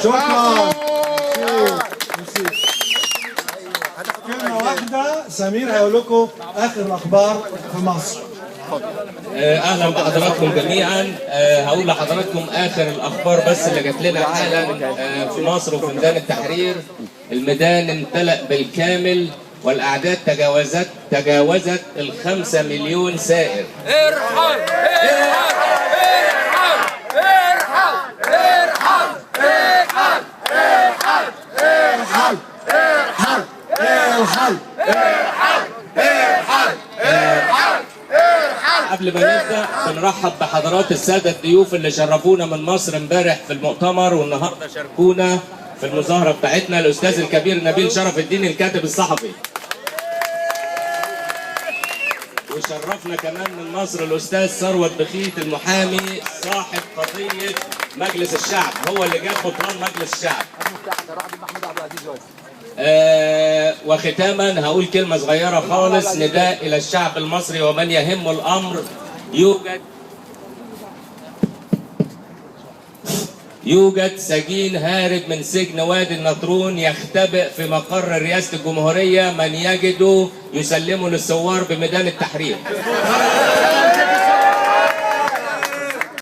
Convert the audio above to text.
شكرا. كلمة واحدة، سمير هيقول لكم آخر الأخبار في مصر. اهلا بحضراتكم جميعا. هقول لحضراتكم اخر الاخبار بس اللي جات لنا حالا. في مصر وفي ميدان التحرير، الميدان امتلأ بالكامل والاعداد تجاوزت ال5 مليون سائر. ارحل ارحل ارحل ارحل ارحل ارحل ارحل ارحل ارحل ارحل ارحل ارحل. قبل ما نبدا بنرحب بحضرات الساده الضيوف اللي شرفونا من مصر امبارح في المؤتمر والنهارده شاركونا في المظاهره بتاعتنا. الاستاذ الكبير نبيل شرف الدين الكاتب الصحفي، وشرفنا كمان من مصر الاستاذ ثروت بخيت المحامي صاحب قضيه مجلس الشعب، هو اللي جاب بطلان مجلس الشعب. وختاما هقول كلمة صغيرة خالص، نداء إلى الشعب المصري ومن يهم الأمر. يوجد سجين هارب من سجن وادي النطرون يختبئ في مقر رئاسة الجمهورية، من يجده يسلمه للثوار بميدان التحرير.